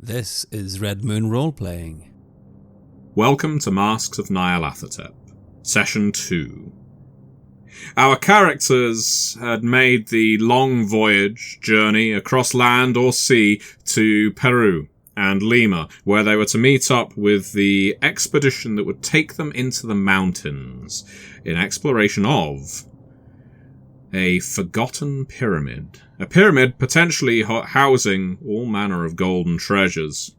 This is Red Moon Role-Playing. Welcome to Masks of Nyarlathotep, Session 2. Our characters had made the long journey across land or sea to Peru and Lima, where they were to meet up with the expedition that would take them into the mountains in exploration of a forgotten pyramid. A pyramid potentially housing all manner of golden treasures.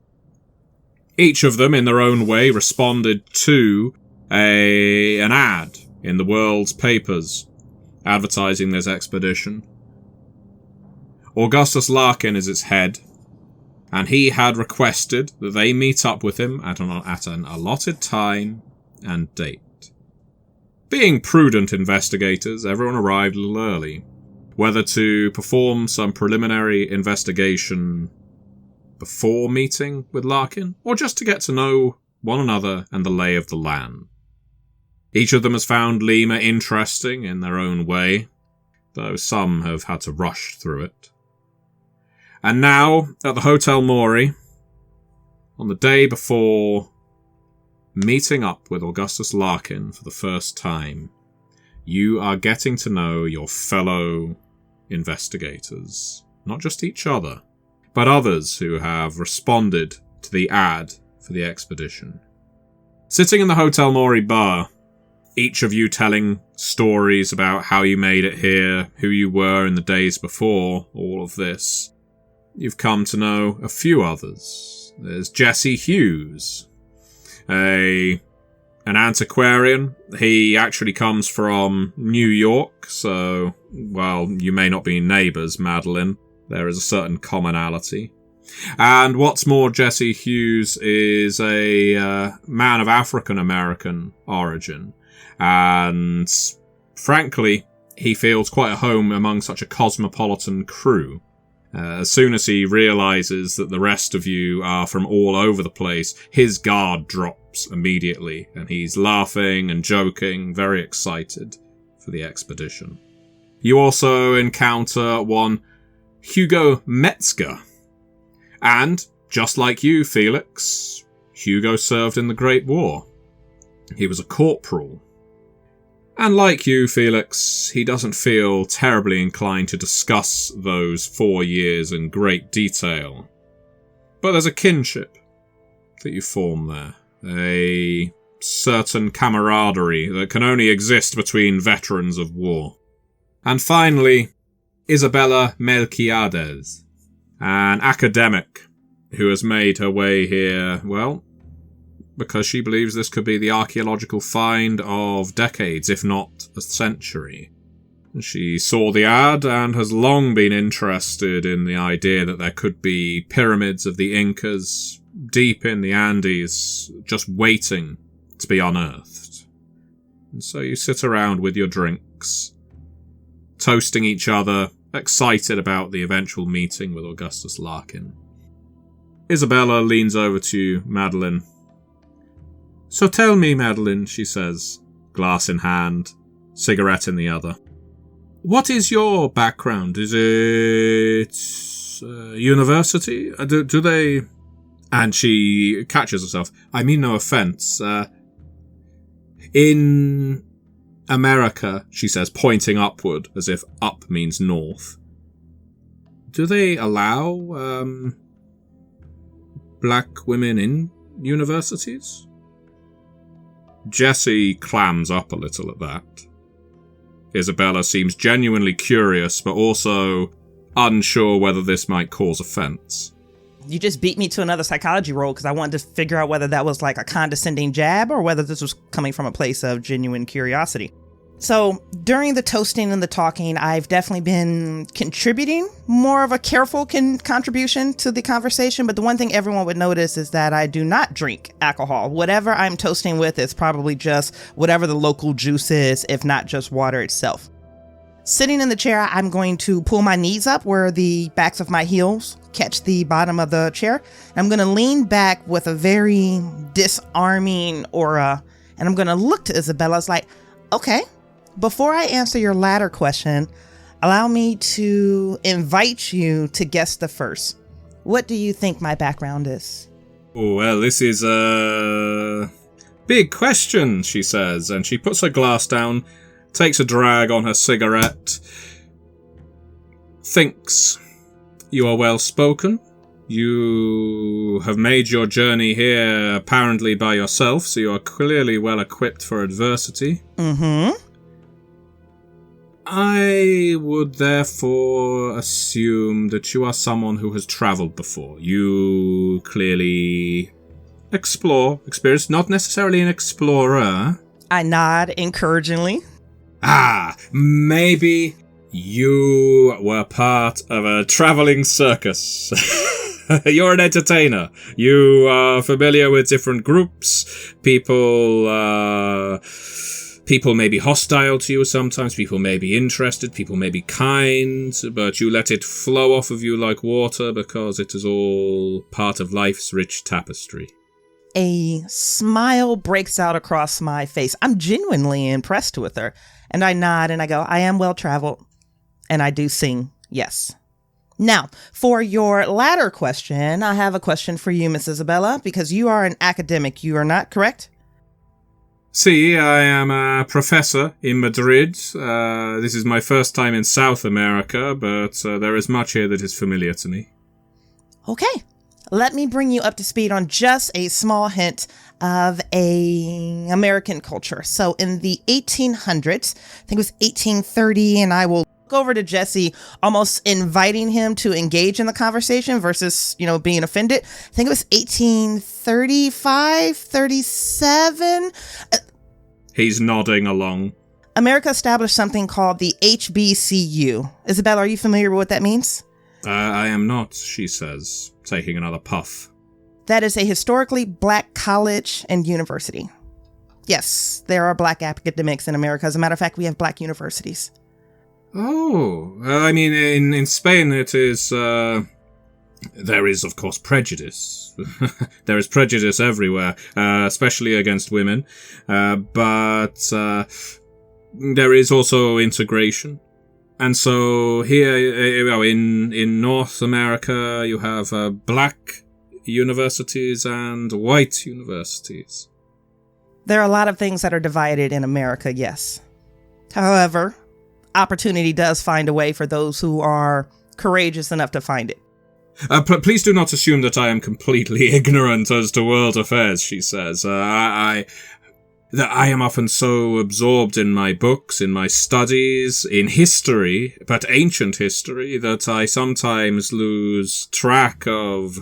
Each of them, in their own way, responded to an ad in the world's papers advertising this expedition. Augustus Larkin is its head, and he had requested that they meet up with him at an allotted time and date. Being prudent investigators, everyone arrived a little early, whether to perform some preliminary investigation before meeting with Larkin, or just to get to know one another and the lay of the land. Each of them has found Lima interesting in their own way, though some have had to rush through it. And now, at the Hotel Mori, on the day before meeting up with Augustus Larkin for the first time, you are getting to know your fellow investigators. Not just each other, but others who have responded to the ad for the expedition. Sitting in the Hotel Mori bar, each of you telling stories about how you made it here, who you were in the days before all of this. You've come to know a few others. There's Jesse Hughes, an antiquarian. He actually comes from New York, so, well, you may not be neighbours, Madeline. There is a certain commonality. And what's more, Jesse Hughes is a man of African-American origin. And, frankly, he feels quite at home among such a cosmopolitan crew. As soon as he realises that the rest of you are from all over the place, his guard drops immediately, and he's laughing and joking, very excited for the expedition. You also encounter one Hugo Metzger. And, just like you, Felix, Hugo served in the Great War. He was a corporal. And like you, Felix, he doesn't feel terribly inclined to discuss those 4 years in great detail. But there's a kinship that you form there. A certain camaraderie that can only exist between veterans of war. And finally, Isabella Melquiades, an academic who has made her way here, well, because she believes this could be the archaeological find of decades, if not a century. She saw the ad and has long been interested in the idea that there could be pyramids of the Incas deep in the Andes, just waiting to be unearthed. And so you sit around with your drinks, toasting each other, excited about the eventual meeting with Augustus Larkin. Isabella leans over to you, Madeline. So tell me, Madeline, she says, glass in hand, cigarette in the other. What is your background? Is it university? Do they... And she catches herself. I mean no offence. In America, she says, pointing upward, as if up means north. Do they allow black women in universities? Jesse clams up a little at that. Isabella seems genuinely curious, but also unsure whether this might cause offence. You just beat me to another psychology roll because I wanted to figure out whether that was like a condescending jab or whether this was coming from a place of genuine curiosity. So during the toasting and the talking, I've definitely been contributing more of a careful contribution to the conversation. But the one thing everyone would notice is that I do not drink alcohol. Whatever I'm toasting with is probably just whatever the local juice is, if not just water itself. Sitting in the chair, I'm going to pull my knees up where the backs of my heels catch the bottom of the chair. I'm going to lean back with a very disarming aura. And I'm going to look to Isabella. It's like, okay. Before I answer your latter question, allow me to invite you to guess the first. what do you think my background is? Oh, well, this is a big question, she says, and she puts her glass down, takes a drag on her cigarette, thinks. You are well spoken. You have made your journey here apparently by yourself, so you are clearly well equipped for adversity. Mm-hmm. I would therefore assume that you are someone who has travelled before. You clearly experience, not necessarily an explorer. I nod encouragingly. Maybe you were part of a travelling circus. You're an entertainer. You are familiar with different groups. People may be hostile to you sometimes. People may be interested. People may be kind. But you let it flow off of you like water because it is all part of life's rich tapestry. A smile breaks out across my face. I'm genuinely impressed with her. And I nod and I go, I am well traveled. And I do sing, yes. Now, for your latter question, I have a question for you, Miss Isabella, because you are an academic. You are not, correct? See, I am a professor in Madrid. This is my first time in South America, but there is much here that is familiar to me. Okay. Let me bring you up to speed on just a small hint of a American culture. So in the 1800s, I think it was 1830, and I will go over to Jesse, almost inviting him to engage in the conversation versus, being offended. I think it was 1835, 37. He's nodding along. America established something called the HBCU. Isabella, are you familiar with what that means? I am not, she says, taking another puff. That is a historically black college and university. Yes, there are black academics in America. As a matter of fact, we have black universities. Oh, I mean, in Spain it is, there is, of course, prejudice. There is prejudice everywhere, especially against women, but there is also integration. And so here, in North America, you have black universities and white universities. There are a lot of things that are divided in America, yes. However, opportunity does find a way for those who are courageous enough to find it. Please do not assume that I am completely ignorant as to world affairs, she says. I am often so absorbed in my books, in my studies, in history, but ancient history, that I sometimes lose track of...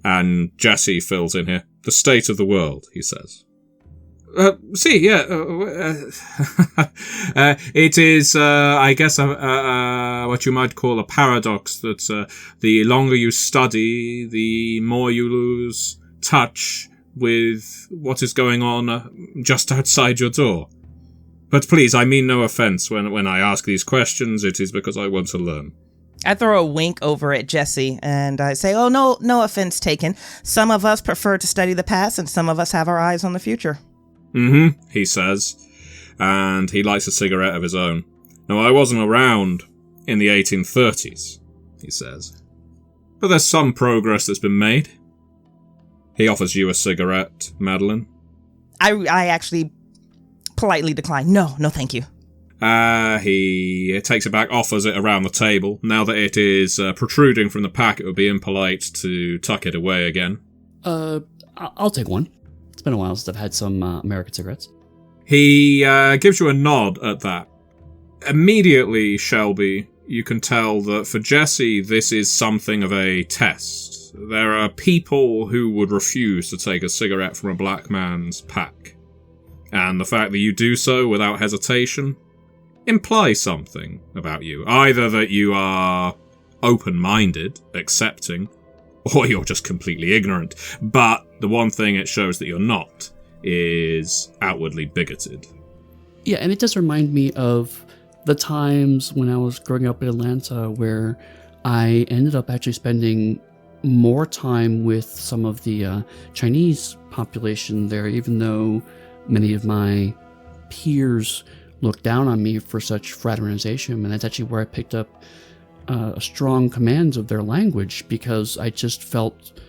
And Jesse fills in here. The state of the world, he says. It is, I guess, what you might call a paradox, that the longer you study, the more you lose touch with what is going on just outside your door. But please, I mean no offense when I ask these questions. It is because I want to learn. I throw a wink over at Jesse and I say, oh, no offense taken. Some of us prefer to study the past and some of us have our eyes on the future. Mm-hmm, he says, and he lights a cigarette of his own. Now, I wasn't around in the 1830s, he says, but there's some progress that's been made. He offers you a cigarette, Madeline. I actually politely decline. No, thank you. He takes it back, offers it around the table. Now that it is protruding from the pack, it would be impolite to tuck it away again. I'll take one. It's been a while since I've had some American cigarettes. He gives you a nod at that. Immediately, Shelby, you can tell that for Jesse, this is something of a test. There are people who would refuse to take a cigarette from a black man's pack. And the fact that you do so without hesitation implies something about you. Either that you are open-minded, accepting, or you're just completely ignorant. But the one thing it shows that you're not is outwardly bigoted. Yeah, and it does remind me of the times when I was growing up in Atlanta where I ended up actually spending more time with some of the Chinese population there, even though many of my peers looked down on me for such fraternization. And that's actually where I picked up a strong command of their language because I just felt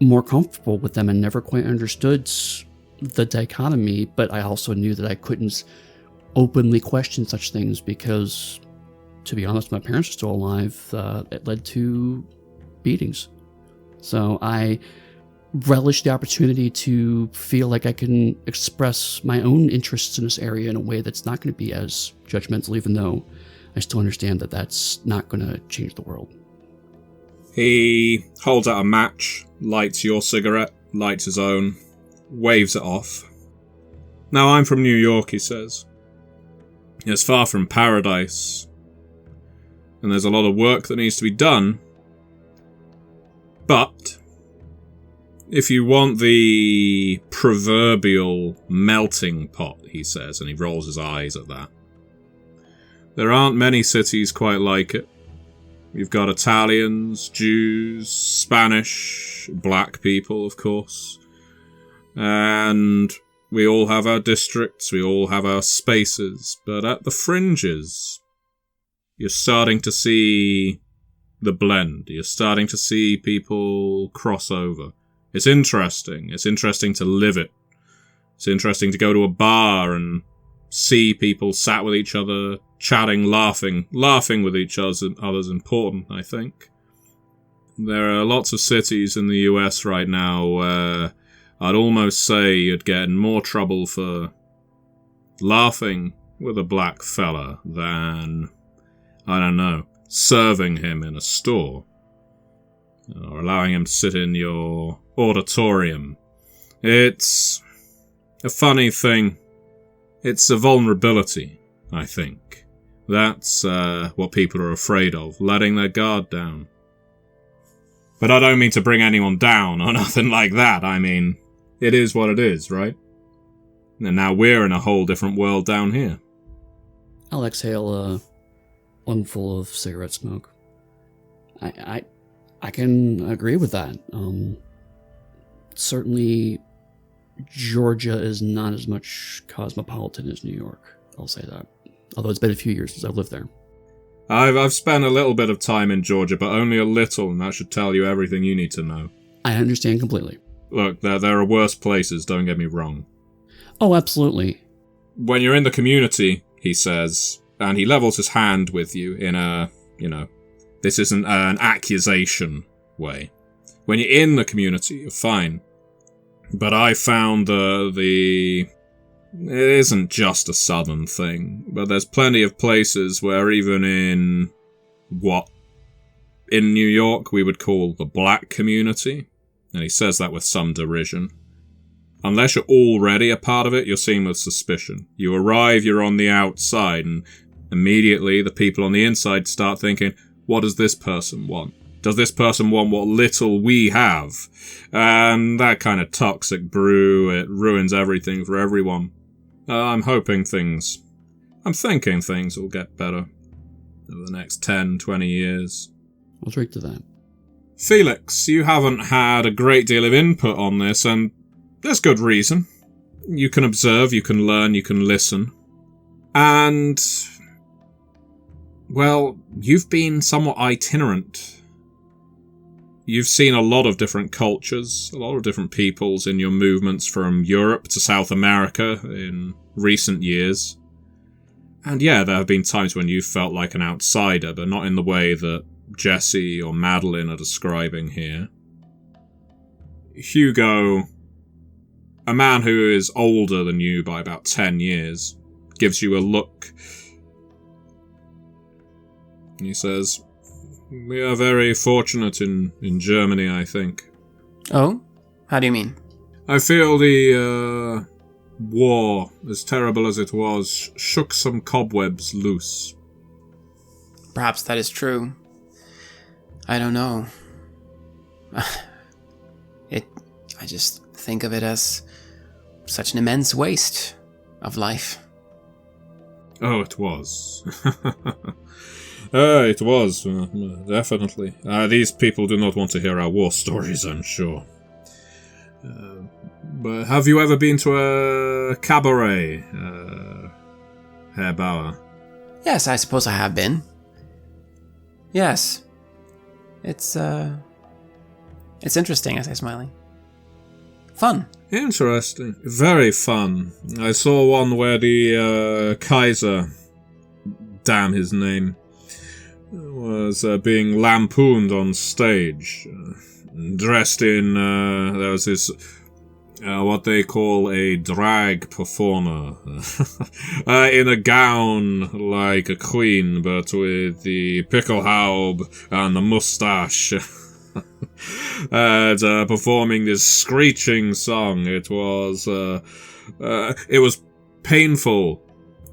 more comfortable with them and never quite understood the dichotomy, but I also knew that I couldn't openly question such things because, to be honest, my parents are still alive. It led to beatings. So I relish the opportunity to feel like I can express my own interests in this area in a way that's not going to be as judgmental, even though I still understand that that's not going to change the world. He holds out a match, lights your cigarette, lights his own, waves it off. Now, I'm from New York, he says. It's far from paradise, and there's a lot of work that needs to be done. But if you want the proverbial melting pot, he says, and he rolls his eyes at that, there aren't many cities quite like it. You've got Italians, Jews, Spanish, black people, of course. And we all have our districts, we all have our spaces. But at the fringes, you're starting to see the blend. You're starting to see people cross over. It's interesting. It's interesting to live it. It's interesting to go to a bar and see people sat with each other, chatting, laughing with each other's important, I think. There are lots of cities in the US right now where I'd almost say you'd get in more trouble for laughing with a black fella than, I don't know, serving him in a store or allowing him to sit in your auditorium. It's a funny thing. It's a vulnerability, I think. That's what people are afraid of, letting their guard down. But I don't mean to bring anyone down or nothing like that. I mean, it is what it is, right? And now we're in a whole different world down here. I'll exhale a lungful of cigarette smoke. I can agree with that. Certainly, Georgia is not as much cosmopolitan as New York. I'll say that. Although it's been a few years since I've lived there. I've spent a little bit of time in Georgia, but only a little, and that should tell you everything you need to know. I understand completely. Look, there are worse places, don't get me wrong. Oh, absolutely. When you're in the community, he says, and he levels his hand with you in a, this isn't an accusation way. When you're in the community, you're fine. But I found it isn't just a southern thing, but there's plenty of places where even in New York we would call the black community, and he says that with some derision. Unless you're already a part of it, you're seen with suspicion. You arrive, you're on the outside, and immediately the people on the inside start thinking, what does this person want? Does this person want what little we have? And that kind of toxic brew, it ruins everything for everyone. I'm thinking things will get better over the next 10, 20 years. I'll drink to that. Felix, you haven't had a great deal of input on this, and there's good reason. You can observe, you can learn, you can listen. And, well, you've been somewhat itinerant. You've seen a lot of different cultures, a lot of different peoples in your movements from Europe to South America in recent years. And yeah, there have been times when you've felt like an outsider, but not in the way that Jesse or Madeline are describing here. Hugo, a man who is older than you by about 10 years, gives you a look. He says, we are very fortunate in Germany, I think. Oh? How do you mean? I feel the war, as terrible as it was, shook some cobwebs loose. Perhaps that is true. I don't know. I just think of it as such an immense waste of life. Oh, it was. It was, definitely. These people do not want to hear our war stories, I'm sure. But have you ever been to a cabaret, Herr Bauer? Yes, I suppose I have been. Yes. It's interesting, I say, smiling. Fun. Interesting. Very fun. I saw one where the Kaiser, damn his name, was being lampooned on stage. Dressed in, there was this, what they call a drag performer. In a gown like a queen, but with the pickelhaube and the moustache. And performing this screeching song. It was painful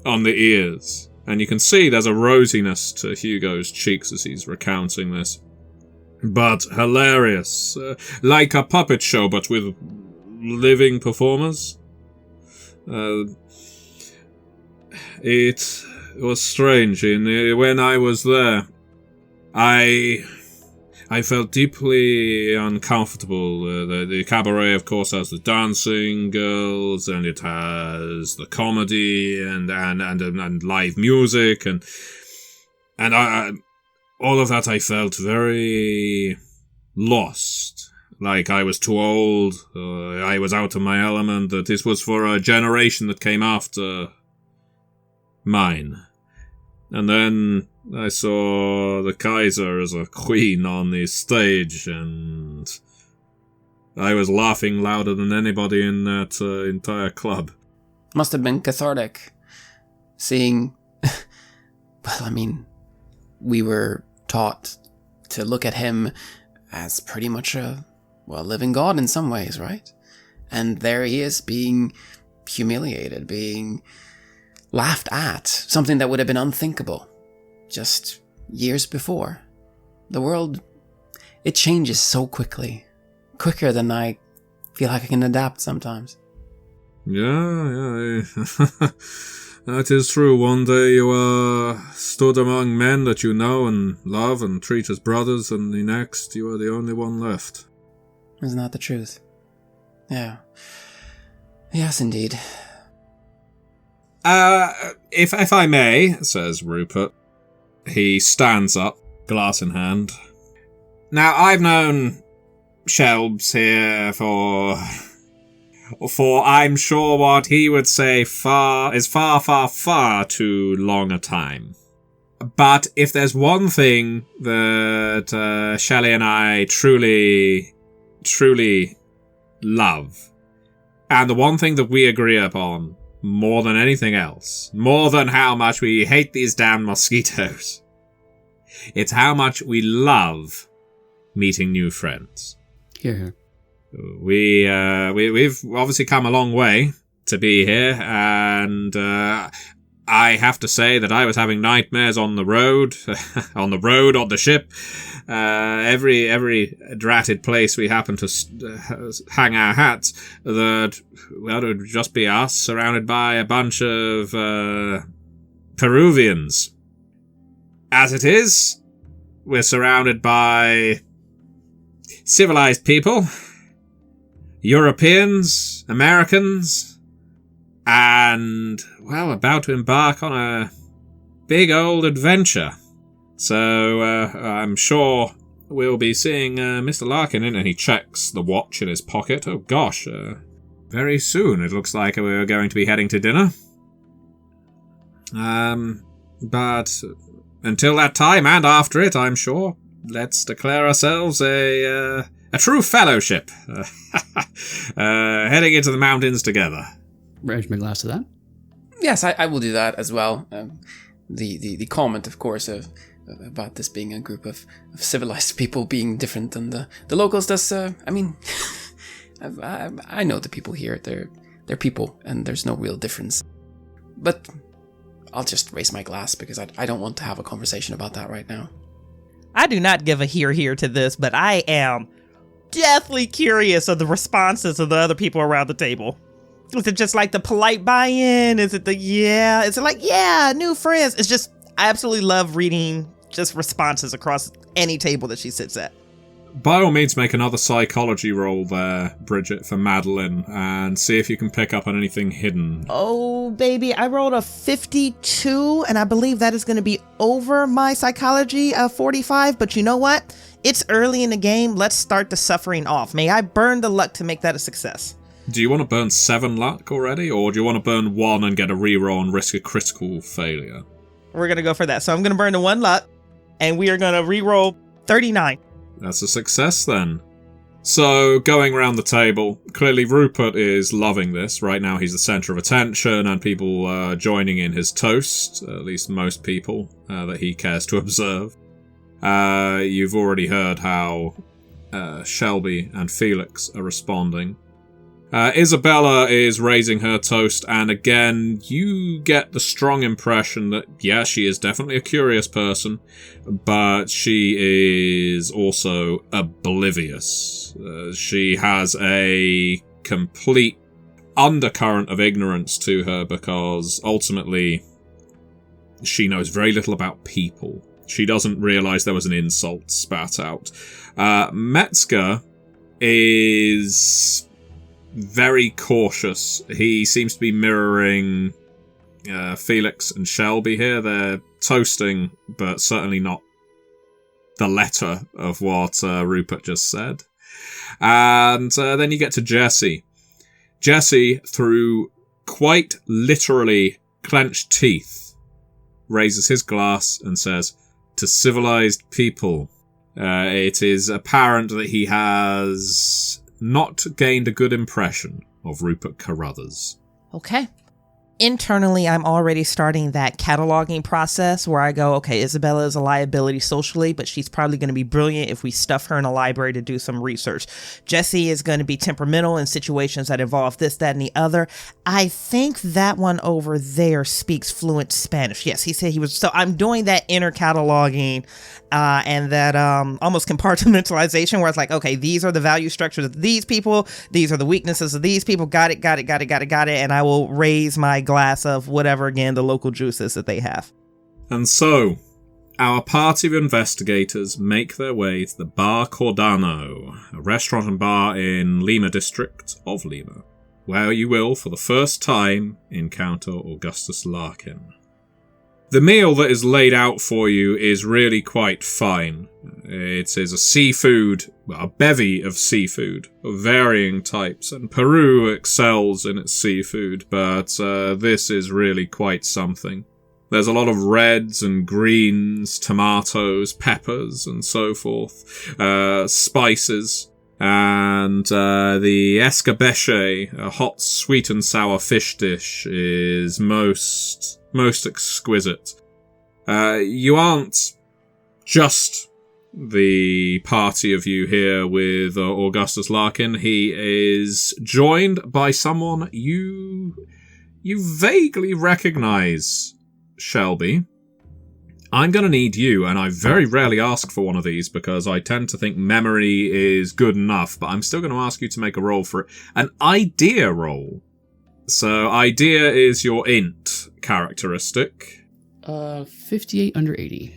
on the ears. And you can see there's a rosiness to Hugo's cheeks as he's recounting this. But hilarious. Like a puppet show, but with living performers. It was strange. When I was there, I felt deeply uncomfortable. The cabaret, of course, has the dancing girls, and it has the comedy and live music, and all of that. I felt very lost, like I was too old. I was out of my element. That this was for a generation that came after mine, and then I saw the Kaiser as a queen on the stage, and I was laughing louder than anybody in that entire club. Must have been cathartic, seeing... Well, I mean, we were taught to look at him as pretty much a living god in some ways, right? And there he is being humiliated, being laughed at, something that would have been unthinkable just years before. The world, it changes so quickly. Quicker than I feel like I can adapt sometimes. Yeah. That is true. One day you stood among men that you know and love and treat as brothers, and the next you are the only one left. Isn't that the truth? Yeah. Yes, indeed. If I may, says Rupert. He stands up, glass in hand. Now, I've known Shelbs here for I'm sure what he would say far too long a time. But if there's one thing that Shelley and I truly love, and the one thing that we agree upon more than anything else, more than how much we hate these damn mosquitoes, it's how much we love meeting new friends. Here. We've obviously come a long way to be here, and I have to say that I was having nightmares on the road, on the ship. Every dratted place we happened to hang our hats, that, well, it would just be us surrounded by a bunch of Peruvians. As it is, we're surrounded by civilized people, Europeans, Americans, and, well, about to embark on a big old adventure. So, I'm sure we'll be seeing Mr. Larkin in, and he checks the watch in his pocket. Oh gosh, very soon it looks like we're going to be heading to dinner. But until that time, and after it, I'm sure, let's declare ourselves a true fellowship. Heading into the mountains together. Raise my glass to that. Yes, I will do that as well. The comment, of course, about this being a group of civilized people being different than the locals does, I mean, I know the people here, they're people, and there's no real difference. But I'll just raise my glass because I don't want to have a conversation about that right now. I do not give a here to this, but I am deathly curious of the responses of the other people around the table. Is it just like the polite buy-in? Is it is it like, yeah, new friends? It's just, I absolutely love reading just responses across any table that she sits at. by all means, make another psychology roll there, Bridgett, for Madeline, and see if you can pick up on anything hidden. Oh, baby, I rolled a 52, and I believe that is going to be over my psychology of 45, but you know what? It's early in the game. Let's start the suffering off. May I burn the luck to make that a success? Do you want to burn 7 luck already, or do you want to burn 1 and get a reroll and risk a critical failure? We're going to go for that. So I'm going to burn the 1 luck, and we are going to reroll 39. That's a success then. So, going around the table, clearly Rupert is loving this. Right now he's the centre of attention, and people are joining in his toast, at least most people that he cares to observe. You've already heard how Shelby and Felix are responding. Isabella is raising her toast, and again, you get the strong impression that, yeah, she is definitely a curious person, but she is also oblivious. She has a complete undercurrent of ignorance to her because, ultimately, she knows very little about people. She doesn't realise there was an insult spat out. Metzger is very cautious. He seems to be mirroring Felix and Shelby here. They're toasting, but certainly not the letter of what Rupert just said. And then you get to Jesse. Jesse, through quite literally clenched teeth, raises his glass and says, "To civilized people." It is apparent that he has not gained a good impression of Rupert Carruthers. Okay. Internally, I'm already starting that cataloging process where I go, okay, Isabella is a liability socially, but she's probably going to be brilliant if we stuff her in a library to do some research. Jesse is going to be temperamental in situations that involve this, that, and the other. I think that one over there speaks fluent Spanish. Yes, he said he was. So I'm doing that inner cataloging and that almost compartmentalization where it's like, okay, these are the value structures of these people. These are the weaknesses of these people. Got it. And I will raise my glass of whatever, again, the local juices that they have. And so, our party of investigators make their way to the Bar Cordano, a restaurant and bar in Lima district of Lima, where you will, for the first time, encounter Augustus Larkin. The meal that is laid out for you is really quite fine. It is a bevy of seafood of varying types, and Peru excels in its seafood, but this is really quite something. There's a lot of reds and greens, tomatoes, peppers, and so forth, spices, and the escabeche, a hot sweet and sour fish dish, is most exquisite. You aren't just the party of you here with Augustus Larkin. He is joined by someone you vaguely recognize, Shelby. I'm going to need you, and I very rarely ask for one of these because I tend to think memory is good enough, but I'm still going to ask you to make a roll for it. An idea roll. So, idea is your int characteristic. 58 under 80.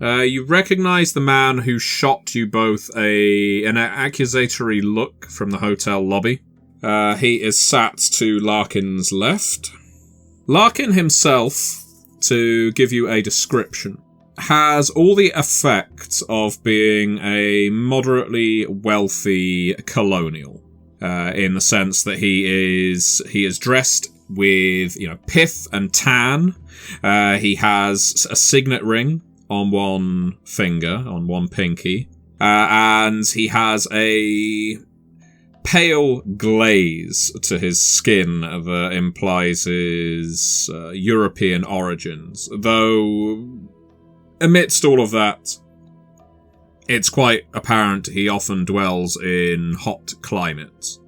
You recognise the man who shot you both an accusatory look from the hotel lobby. He is sat to Larkin's left. Larkin himself, to give you a description, has all the effects of being a moderately wealthy colonial. In the sense that he is dressed with, pith and tan. He has a signet ring on one finger, on one pinky, and he has a pale glaze to his skin that implies his European origins. Though, amidst all of that, it's quite apparent he often dwells in hot climates.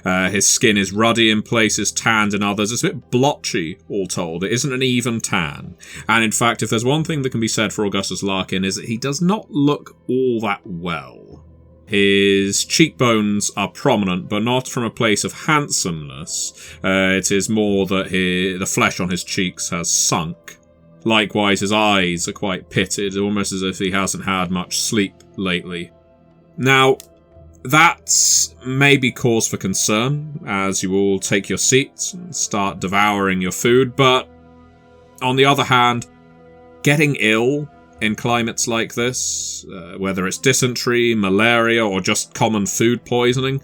His skin is ruddy in places, tanned in others. It's a bit blotchy, all told. It isn't an even tan. And in fact, if there's one thing that can be said for Augustus Larkin, is that he does not look all that well. His cheekbones are prominent, but not from a place of handsomeness. It is more that the flesh on his cheeks has sunk. Likewise, his eyes are quite pitted, almost as if he hasn't had much sleep lately. Now, that's maybe cause for concern as you all take your seats and start devouring your food, but on the other hand, getting ill in climates like this, whether it's dysentery, malaria, or just common food poisoning,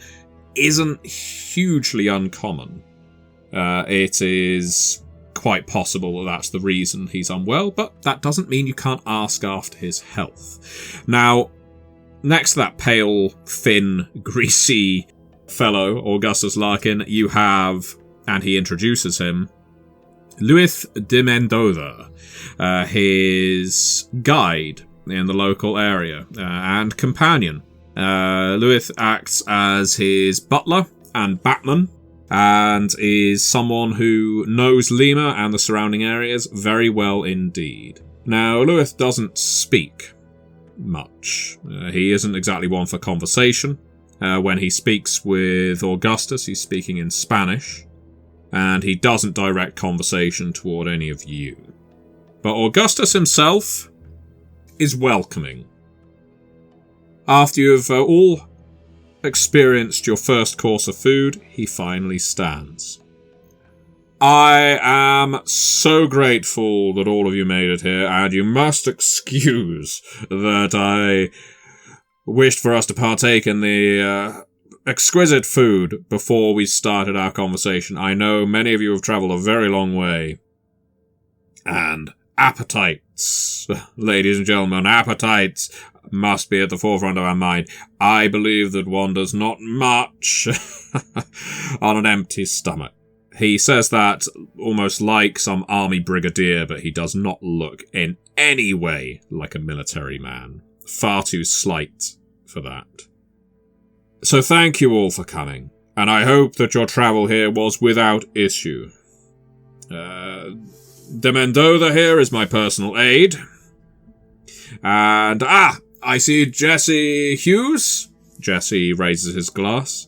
isn't hugely uncommon. It is quite possible that that's the reason he's unwell, but that doesn't mean you can't ask after his health. Now, next to that pale, thin, greasy fellow, Augustus Larkin, you have, and he introduces him, Luis de Mendoza, his guide in the local area and companion. Luis acts as his butler and batman, and is someone who knows Lima and the surrounding areas very well indeed. Now, Luis doesn't speak much. He isn't exactly one for conversation. When he speaks with Augustus, he's speaking in Spanish, and he doesn't direct conversation toward any of you. But Augustus himself is welcoming. After you've all experienced your first course of food, he finally stands. I am so grateful that all of you made it here, and you must excuse that I wished for us to partake in the exquisite food before we started our conversation. I know many of you have travelled a very long way, and appetites, ladies and gentlemen, appetites must be at the forefront of our mind. I believe that one does not march on an empty stomach. He says that almost like some army brigadier, but he does not look in any way like a military man. Far too slight for that. So thank you all for coming, and I hope that your travel here was without issue. De Mendoza here is my personal aide. And, I see Jesse Hughes. Jesse raises his glass.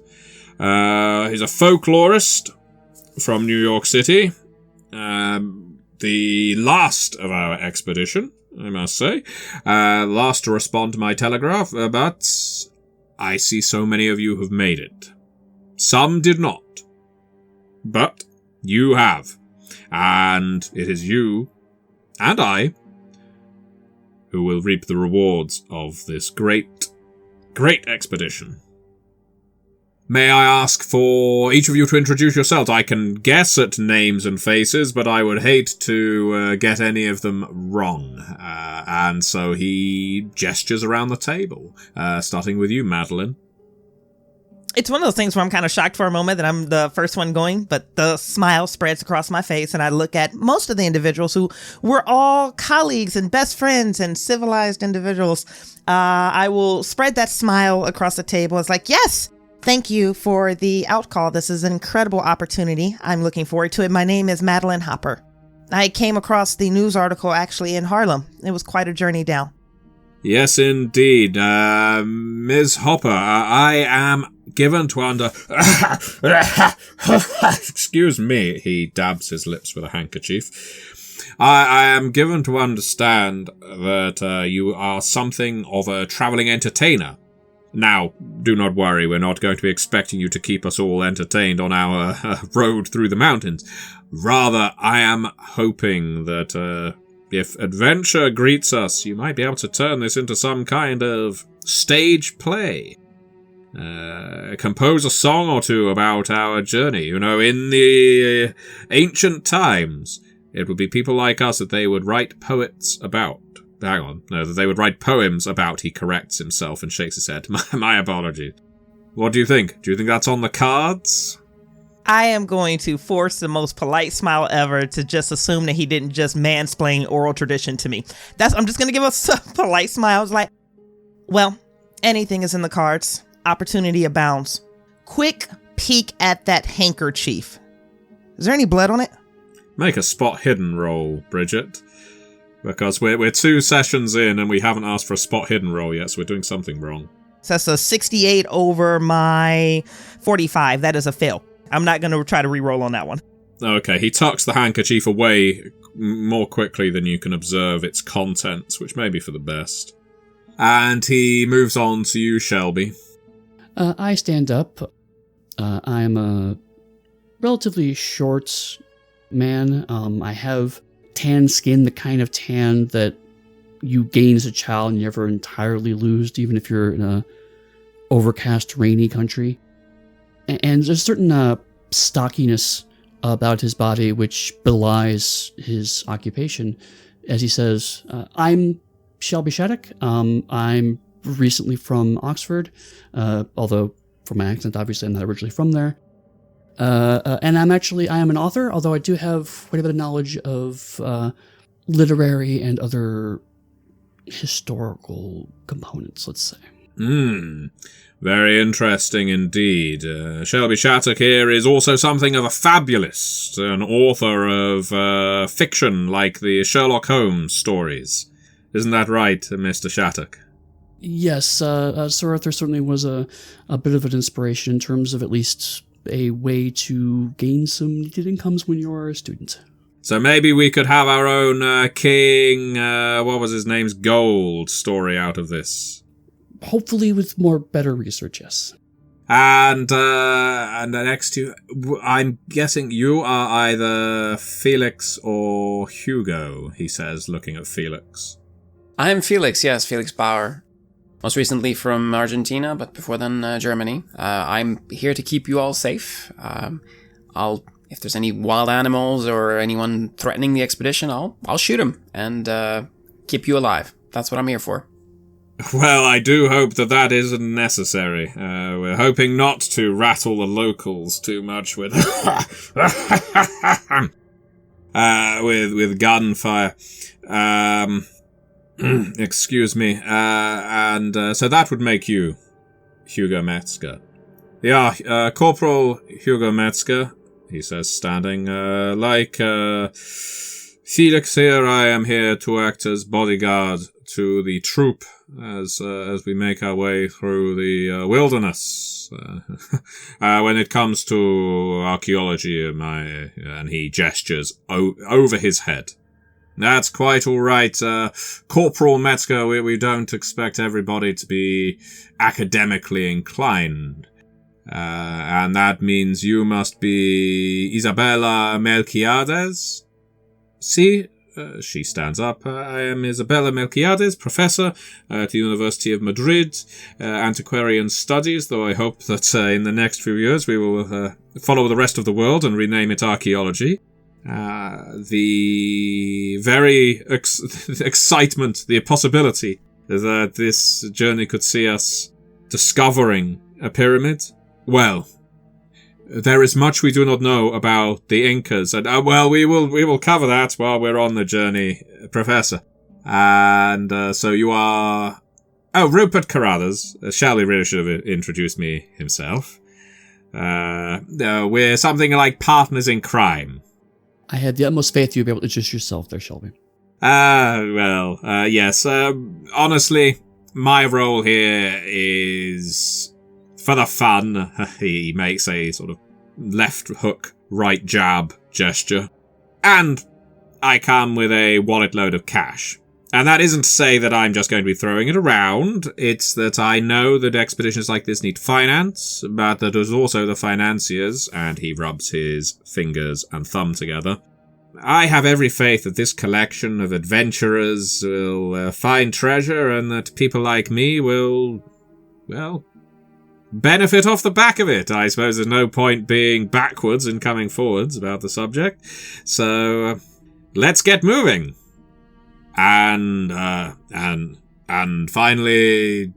He's a folklorist from New York City. The last of our expedition, I must say. Last to respond to my telegraph, but I see so many of you have made it. Some did not. But you have. And it is you and I who will reap the rewards of this great, great expedition. May I ask for each of you to introduce yourselves? I can guess at names and faces, but I would hate to get any of them wrong. And so he gestures around the table, starting with you, Madeline. It's one of those things where I'm kind of shocked for a moment that I'm the first one going, but the smile spreads across my face, and I look at most of the individuals who were all colleagues and best friends and civilized individuals. I will spread that smile across the table. It's like, yes, thank you for the outcall. This is an incredible opportunity. I'm looking forward to it. My name is Madeline Hopper. I came across the news article actually in Harlem. It was quite a journey down. Yes, indeed. Ms. Hopper, I am given to Excuse me, he dabs his lips with a handkerchief. I am given to understand that you are something of a travelling entertainer. Now, do not worry, we're not going to be expecting you to keep us all entertained on our road through the mountains. Rather, I am hoping that if adventure greets us, you might be able to turn this into some kind of stage play. Compose a song or two about our journey. You know, in the ancient times, it would be people like us that they would write poets about. Hang on. No, that they would write poems about. He corrects himself and shakes his head. My apologies. What do you think? Do you think that's on the cards? I am going to force the most polite smile ever to just assume that he didn't just mansplain oral tradition to me. I'm just going to give us a polite smile. I was like, well, anything is in the cards. Opportunity abounds. Quick peek at that handkerchief. Is there any blood on it? Make a spot hidden roll, Bridgett. Because we're 2 sessions in and we haven't asked for a spot hidden roll yet, so we're doing something wrong. So that's a 68 over my 45. That is a fail. I'm not going to try to re-roll on that one. Okay, he tucks the handkerchief away more quickly than you can observe its contents, which may be for the best. And he moves on to you, Shelby. I stand up. I'm a relatively short man. I have tan skin, the kind of tan that you gain as a child and never entirely lose, even if you're in a overcast, rainy country. And there's a certain stockiness about his body which belies his occupation, as he says, I'm Shelby Shattuck. I'm recently from Oxford, although from my accent, obviously, I'm not originally from there. And I am an author, although I do have quite a bit of knowledge of literary and other historical components, let's say. Very interesting indeed. Shelby Shattuck here is also something of a fabulist, an author of fiction like the Sherlock Holmes stories. Isn't that right, Mr. Shattuck? Yes, Sir Arthur certainly was a bit of an inspiration in terms of at least a way to gain some needed incomes when you're a student. So maybe we could have our own King, what was his name's Gold story out of this. Hopefully with better research, yes. And next to you, I'm guessing you are either Felix or Hugo, he says, looking at Felix. I'm Felix, yes, Felix Bauer. Most recently from Argentina, but before then Germany. I'm here to keep you all safe. If there's any wild animals or anyone threatening the expedition, I'll shoot them and keep you alive. That's what I'm here for. Well, I do hope that isn't necessary. We're hoping not to rattle the locals too much with with gunfire. Excuse me. So that would make you Hugo Metzger. Yeah, Corporal Hugo Metzger, he says, standing. Like Felix here, I am here to act as bodyguard to the troop as we make our way through the wilderness. When it comes to archaeology, and he gestures over his head. That's quite all right. Corporal Metzger, we don't expect everybody to be academically inclined. And that means you must be Isabella Melquiades? See? She stands up. I am Isabella Melquiades, professor at the University of Madrid, antiquarian studies, though I hope that in the next few years we will follow the rest of the world and rename it archaeology. The very excitement, the possibility that this journey could see us discovering a pyramid. Well, there is much we do not know about the Incas, and we will cover that while we're on the journey, Professor. And so you are Rupert Carruthers. Shelby really should have introduced me himself. We're something like partners in crime. I had the utmost faith you'd be able to introduce yourself there, Shelby. Yes. Honestly, my role here is for the fun. He makes a sort of left hook, right jab gesture. And I come with a wallet load of cash. And that isn't to say that I'm just going to be throwing it around. It's that I know that expeditions like this need finance, but that there's also the financiers, and he rubs his fingers and thumb together. I have every faith that this collection of adventurers will find treasure, and that people like me will, well, benefit off the back of it. I suppose there's no point being backwards and coming forwards about the subject. So, let's get moving. And finally,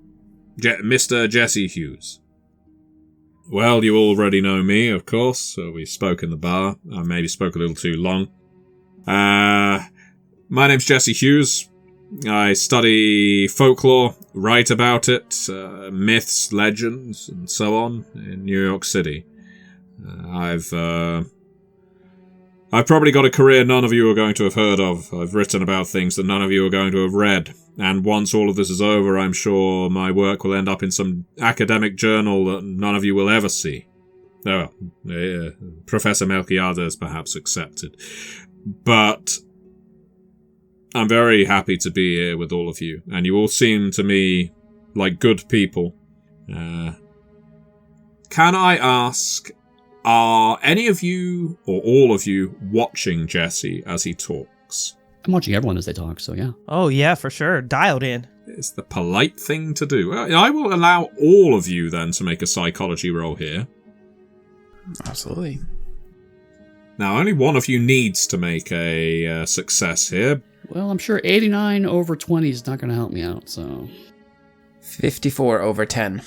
Mr. Jesse Hughes. Well, you already know me, of course, so we spoke in the bar. I maybe spoke a little too long. My name's Jesse Hughes. I study folklore, write about it, myths, legends, and so on in New York City. I've probably got a career none of you are going to have heard of. I've written about things that none of you are going to have read. And once all of this is over, I'm sure my work will end up in some academic journal that none of you will ever see. Oh, Professor Melquiades perhaps accepted. But I'm very happy to be here with all of you, and you all seem to me like good people. Can I ask, are any of you, or all of you, watching Jesse as he talks? I'm watching everyone as they talk, so yeah. Oh, yeah, for sure. Dialed in. It's the polite thing to do. I will allow all of you, then, to make a psychology roll here. Absolutely. Now, only one of you needs to make a success here. Well, I'm sure 89 over 20 is not going to help me out, so... 54 over 10.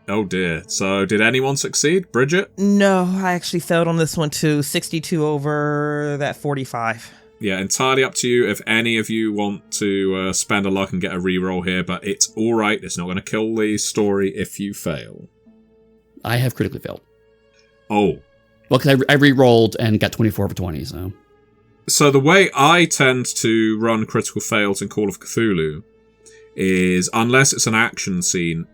Oh dear. So, did anyone succeed? Bridgett? No, I actually failed on this one too. 62 over that 45. Yeah, entirely up to you if any of you want to spend a luck and get a reroll here, but it's alright. It's not going to kill the story if you fail. I have critically failed. Oh. Well, because I re-rolled and got 24 over 20, so... So the way I tend to run critical fails in Call of Cthulhu is, unless it's an action scene...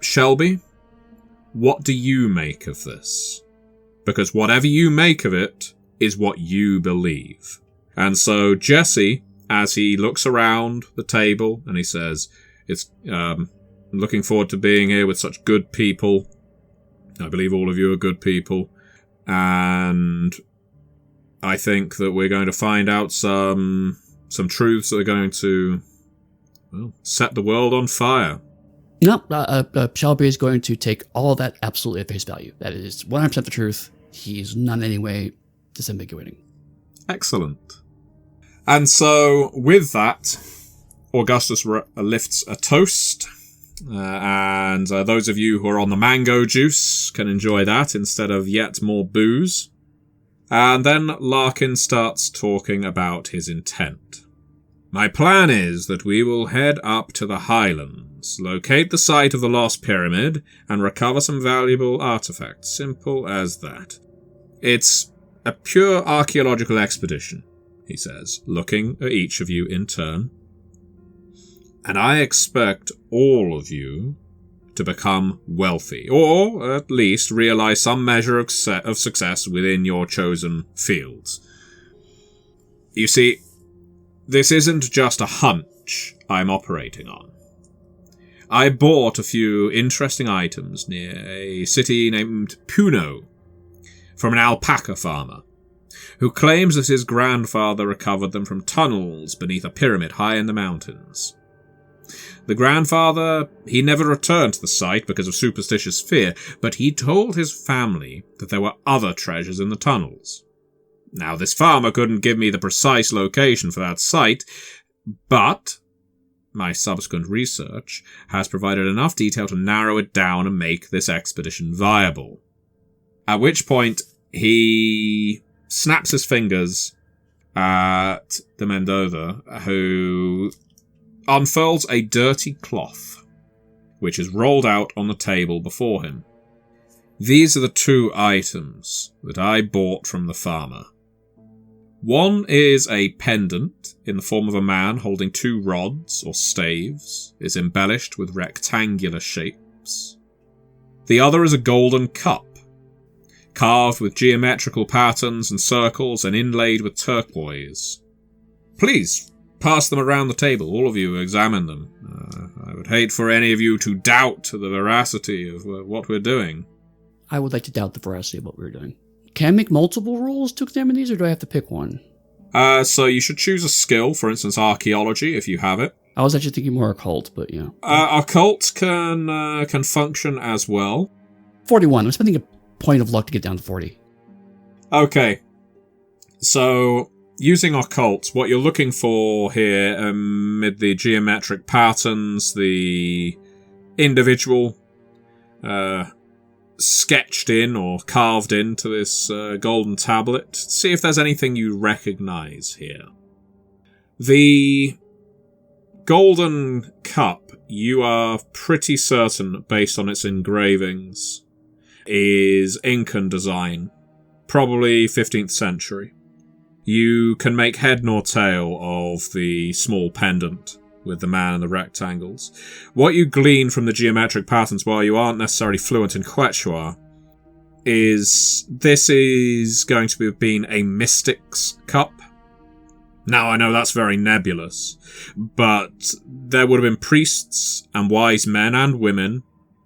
Shelby, what do you make of this? Because whatever you make of it is what you believe. And so Jesse, as he looks around the table and he says, "It's looking forward to being here with such good people. I believe all of you are good people. And I think that we're going to find out some truths that are going to, well, set the world on fire." No, Shelby is going to take all of that absolutely at face value. That is 100% the truth. He's not in any way disambiguating. Excellent. And so, with that, Augustus lifts a toast, and those of you who are on the mango juice can enjoy that instead of yet more booze. And then Larkin starts talking about his intent. "My plan is that we will head up to the highlands, locate the site of the lost pyramid, and recover some valuable artifacts. Simple as that. It's a pure archaeological expedition," he says, looking at each of you in turn. "And I expect all of you to become wealthy, or at least realize some measure of success within your chosen fields. You see, this isn't just a hunch I'm operating on. I bought a few interesting items near a city named Puno from an alpaca farmer who claims that his grandfather recovered them from tunnels beneath a pyramid high in the mountains. The grandfather, he never returned to the site because of superstitious fear, but he told his family that there were other treasures in the tunnels. Now, this farmer couldn't give me the precise location for that site, but my subsequent research has provided enough detail to narrow it down and make this expedition viable." At which point, he snaps his fingers at the Mendoza, who unfurls a dirty cloth, which is rolled out on the table before him. "These are the two items that I bought from the farmer. One is a pendant in the form of a man holding two rods or staves. It's embellished with rectangular shapes. The other is a golden cup, carved with geometrical patterns and circles and inlaid with turquoise. Please, pass them around the table. All of you examine them. I would hate for any of you to doubt the veracity of what we're doing." I would like to doubt the veracity of what we're doing. Can I make multiple rolls to examine these, or do I have to pick one? So you should choose a skill, for instance, archaeology, if you have it. I was actually thinking more occult, but yeah. Occult can function as well. 41. I'm spending a point of luck to get down to 40. Okay. So, using occult, what you're looking for here, amid the geometric patterns, the individual sketched in or carved into this golden tablet, see if there's anything you recognize here. The golden cup, you are pretty certain, based on its engravings, is Incan design, probably 15th century. You can make head nor tail of the small pendant with the man and the rectangles. What you glean from the geometric patterns, while you aren't necessarily fluent in Quechua, is this is going to have been a mystic's cup. Now, I know that's very nebulous, but there would have been priests and wise men and women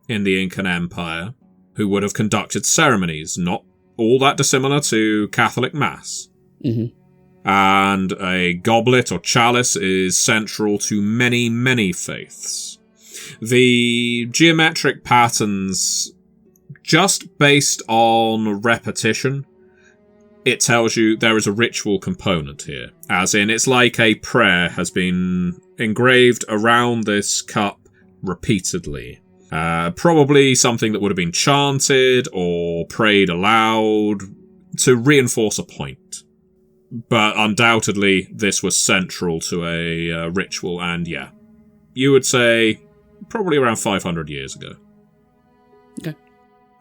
in the Incan Empire who would have conducted ceremonies, not all that dissimilar to Catholic Mass. Mm-hmm. And a goblet or chalice is central to many, many faiths. The geometric patterns, just based on repetition, it tells you there is a ritual component here. As in, it's like a prayer has been engraved around this cup repeatedly. Probably something that would have been chanted or prayed aloud to reinforce a point. But undoubtedly, this was central to a ritual, and yeah, you would say probably around 500 years ago. Okay.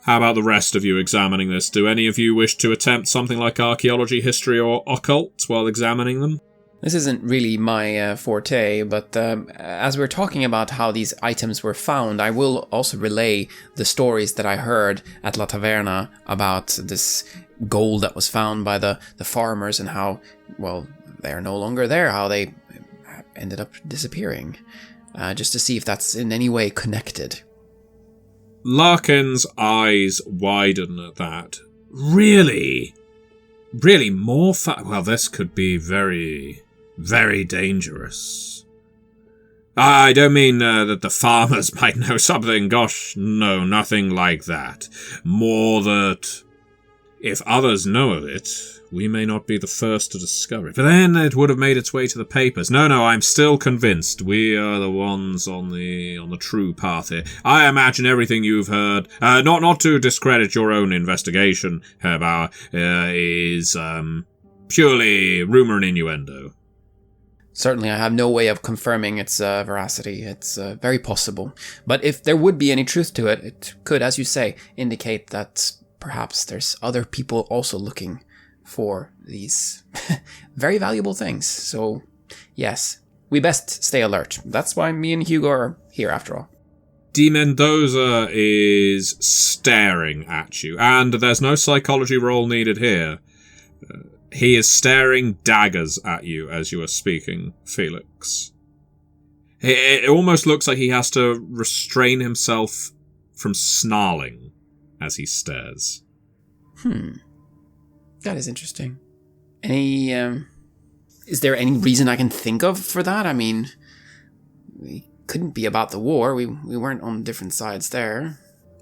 How about the rest of you examining this? Do any of you wish to attempt something like archaeology, history, or occult while examining them? This isn't really my forte, but as we're talking about how these items were found, I will also relay the stories that I heard at La Taverna about this gold that was found by the farmers and how, well, they're no longer there, how they ended up disappearing, just to see if that's in any way connected. Larkin's eyes widen at that. Really? Really more well, this could be very, very dangerous. I don't mean that the farmers might know something. Gosh, no, nothing like that. More that if others know of it, we may not be the first to discover it. But then it would have made its way to the papers. No, I'm still convinced we are the ones on the true path here. I imagine everything you've heard, not to discredit your own investigation, Herr Bauer, is purely rumor and innuendo. Certainly, I have no way of confirming its veracity. It's very possible. But if there would be any truth to it, it could, as you say, indicate that perhaps there's other people also looking for these very valuable things. So, yes, we best stay alert. That's why me and Hugo are here, after all. De Mendoza is staring at you, and there's no psychology roll needed here. He is staring daggers at you as you are speaking, Felix. It almost looks like he has to restrain himself from snarling as he stares. That is interesting. Any, is there any reason I can think of for that? I mean, we couldn't be about the war. We weren't on different sides there.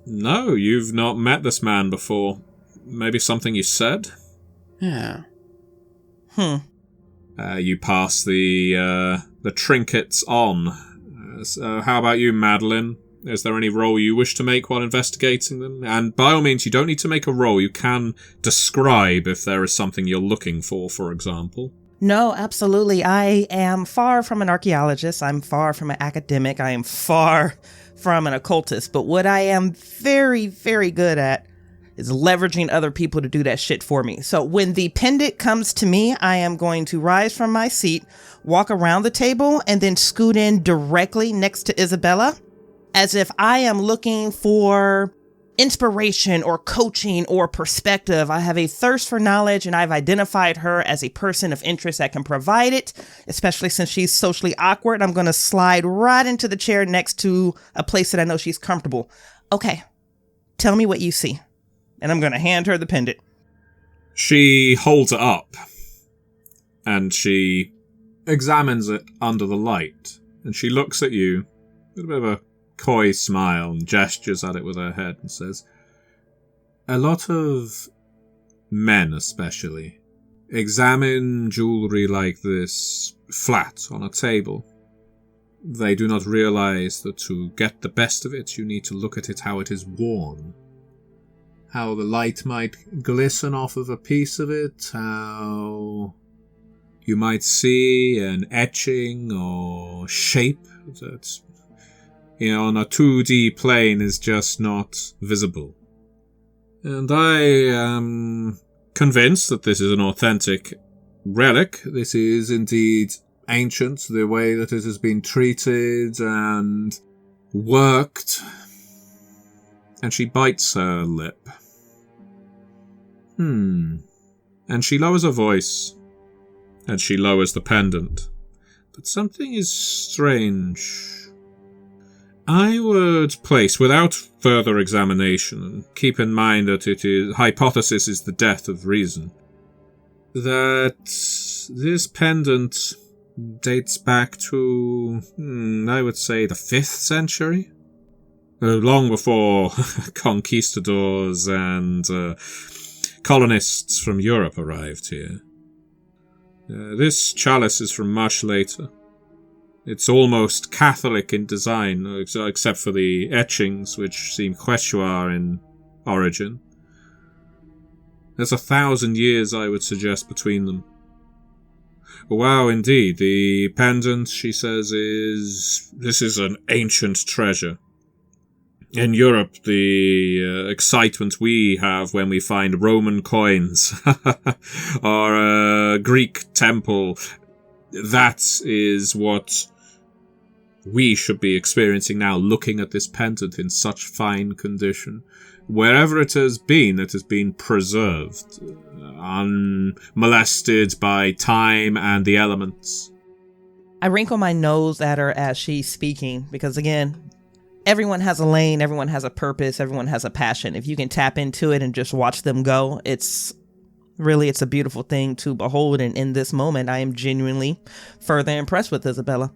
No, you've not met this man before. Maybe something you said? Yeah. You pass the trinkets on. So how about you, Madeline? Is there any roll you wish to make while investigating them? And by all means, you don't need to make a roll. You can describe if there is something you're looking for example. No, absolutely. I am far from an archaeologist. I'm far from an academic. I am far from an occultist. But what I am very, very good at is leveraging other people to do that shit for me. So when the pendant comes to me, I am going to rise from my seat, walk around the table, and then scoot in directly next to Isabella, as if I am looking for inspiration or coaching or perspective. I have a thirst for knowledge, and I've identified her as a person of interest that can provide it, especially since she's socially awkward. I'm going to slide right into the chair next to a place that I know she's comfortable. Okay, tell me what you see. And I'm going to hand her the pendant. She holds it up, and she examines it under the light, and she looks at you with a bit of a coy smile and gestures at it with her head and says, "A lot of men especially examine jewellery like this flat on a table. They do not realise that to get the best of it, you need to look at it how it is worn. How the light might glisten off of a piece of it, how you might see an etching or shape that, on a 2D plane is just not visible. And I am convinced that this is an authentic relic. This is indeed ancient, the way that it has been treated and worked." And she bites her lip. And she lowers her voice, And she lowers the pendant. But something is strange. I would place, without further examination, and keep in mind that hypothesis is the death of reason, that this pendant dates back to, I would say, the 5th century? Long before conquistadors and colonists from Europe arrived here. This chalice is from much later. It's almost Catholic in design, except for the etchings, which seem Quechua in origin. There's 1,000 years, I would suggest, between them. Wow, indeed. The pendant, she says, this is an ancient treasure. In Europe, the excitement we have when we find Roman coins or a Greek temple, that is what we should be experiencing now, looking at this pendant in such fine condition. Wherever it has been preserved, unmolested by time and the elements. I wrinkle my nose at her as she's speaking, because again, everyone has a lane, everyone has a purpose, everyone has a passion. If you can tap into it and just watch them go, it's a beautiful thing to behold. And in this moment, I am genuinely further impressed with Isabella.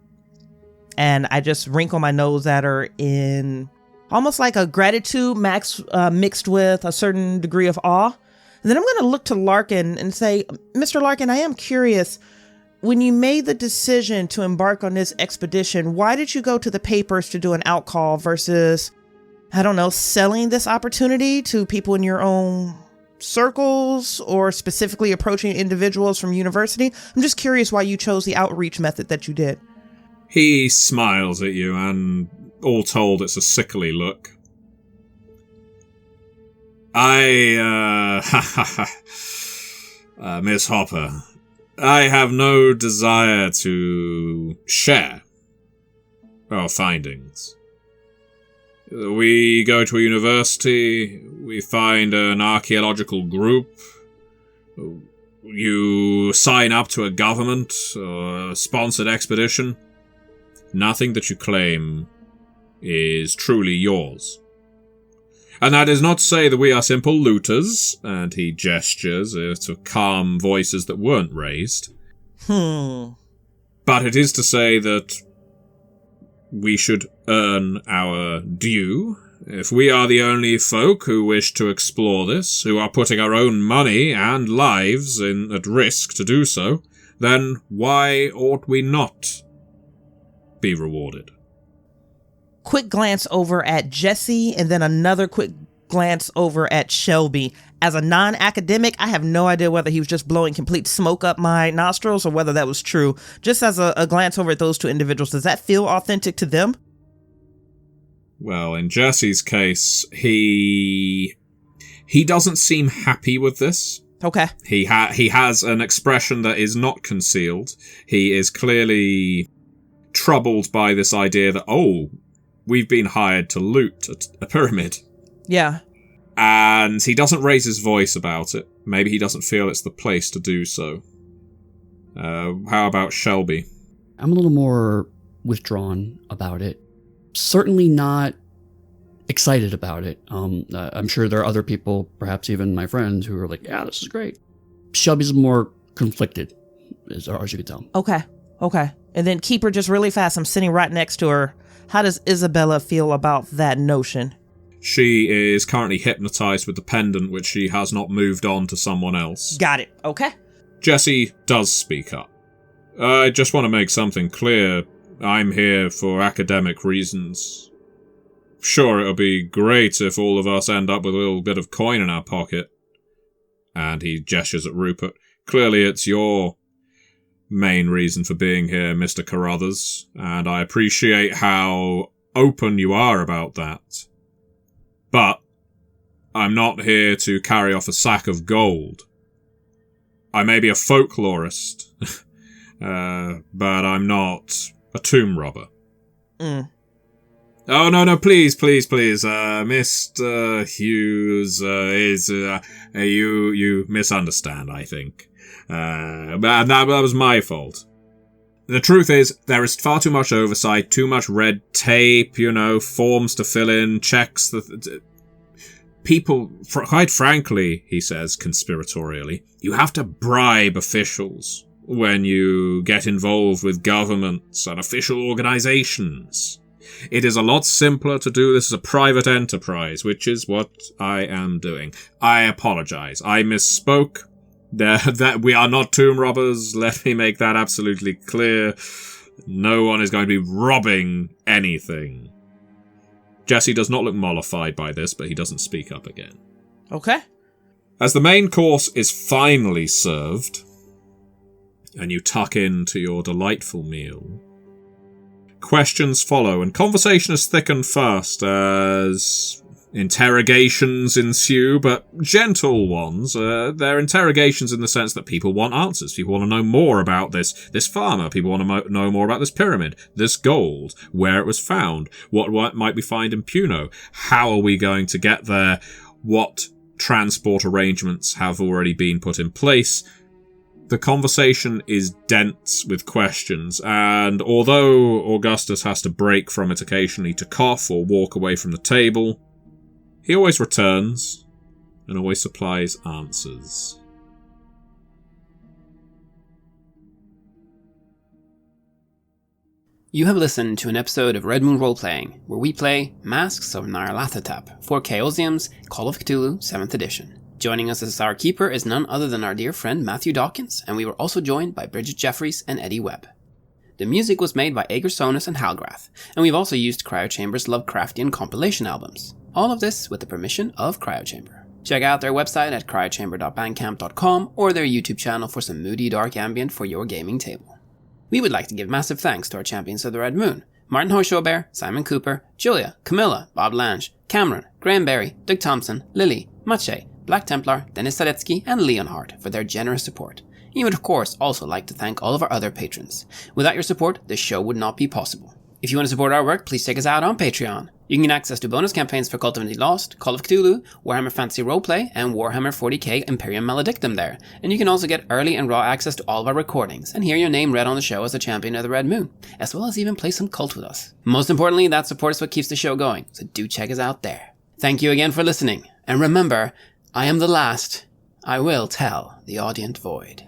And I just wrinkle my nose at her in almost like a gratitude mixed with a certain degree of awe. And then I'm going to look to Larkin and say, Mr. Larkin, I am curious, when you made the decision to embark on this expedition, why did you go to the papers to do an outcall versus, I don't know, selling this opportunity to people in your own circles or specifically approaching individuals from university? I'm just curious why you chose the outreach method that you did. He smiles at you, and all told, it's a sickly look. Miss Hopper, I have no desire to share our findings. We go to a university, we find an archaeological group, you sign up to a government or sponsored expedition. Nothing that you claim is truly yours. And that is not to say that we are simple looters, and he gestures to calm voices that weren't raised. But it is to say that we should earn our due. If we are the only folk who wish to explore this, who are putting our own money and lives at risk to do so, then why ought we not be rewarded? Quick glance over at Jesse and then another quick glance over at Shelby. As a non-academic, I have no idea whether he was just blowing complete smoke up my nostrils or whether that was true. Just as a glance over at those two individuals, does that feel authentic to them? Well, in Jesse's case, he doesn't seem happy with this. Okay. He has an expression that is not concealed. He is clearly troubled by this idea that, we've been hired to loot a pyramid. Yeah. And he doesn't raise his voice about it. Maybe he doesn't feel it's the place to do so. How about Shelby? I'm a little more withdrawn about it. Certainly not excited about it. I'm sure there are other people, perhaps even my friends, who are like, yeah, this is great. Shelby's more conflicted, as you can tell. Okay. And then keep her just really fast. I'm sitting right next to her. How does Isabella feel about that notion? She is currently hypnotized with the pendant, which she has not moved on to someone else. Got it. Okay. Jesse does speak up. I just want to make something clear. I'm here for academic reasons. Sure, it'll be great if all of us end up with a little bit of coin in our pocket. And he gestures at Rupert. Clearly it's your main reason for being here, Mr. Carruthers, and I appreciate how open you are about that. But I'm not here to carry off a sack of gold. I may be a folklorist, but I'm not a tomb robber. Oh, no, please. Mr. Hughes you misunderstand, I think. But that was my fault. The truth is, there is far too much oversight, too much red tape, forms to fill in, checks. People, quite frankly, he says conspiratorially, you have to bribe officials when you get involved with governments and official organizations. It is a lot simpler to do this as a private enterprise, which is what I am doing. I apologize. I misspoke. That we are not tomb robbers. Let me make that absolutely clear. No one is going to be robbing anything. Jesse does not look mollified by this, but he doesn't speak up again. Okay. As the main course is finally served, and you tuck into your delightful meal, questions follow, and conversation is thickened fast as interrogations ensue, but gentle ones. They're interrogations in the sense that people want answers. People want to know more about this farmer. People want to know more about this pyramid, this gold, where it was found, what might we find in Puno, how are we going to get there, what transport arrangements have already been put in place. The conversation is dense with questions, and although Augustus has to break from it occasionally to cough or walk away from the table, he always returns and always supplies answers. You have listened to an episode of Red Moon Roleplaying, where we play Masks of Nyarlathotep for Chaosium's Call of Cthulhu 7th edition. Joining us as our keeper is none other than our dear friend Matthew Dawkins, and we were also joined by Bridgett Jeffries and Eddy Webb. The music was made by Aegersonus and Halgrath, and we've also used Cryochamber's Lovecraftian compilation albums. All of this with the permission of Cryochamber. Check out their website at cryochamber.bandcamp.com or their YouTube channel for some moody dark ambient for your gaming table. We would like to give massive thanks to our champions of the Red Moon: Martin Heuschober, Simon Cooper, Julia, Camilla, Bob Lange, Cameron, Graham Barey, Doug Thomson, Lily, Maciej, Black Templar, Dennis Sadecki, and Leonhardt for their generous support. You would of course also like to thank all of our other patrons. Without your support, this show would not be possible. If you want to support our work, please check us out on Patreon. You can get access to bonus campaigns for Cult of Indy Lost, Call of Cthulhu, Warhammer Fantasy Roleplay, and Warhammer 40k Imperium Maledictum there. And you can also get early and raw access to all of our recordings, and hear your name read on the show as a champion of the Red Moon, as well as even play some Cult with us. Most importantly, that support is what keeps the show going, so do check us out there. Thank you again for listening, and remember, I am the last. I will tell the audient void.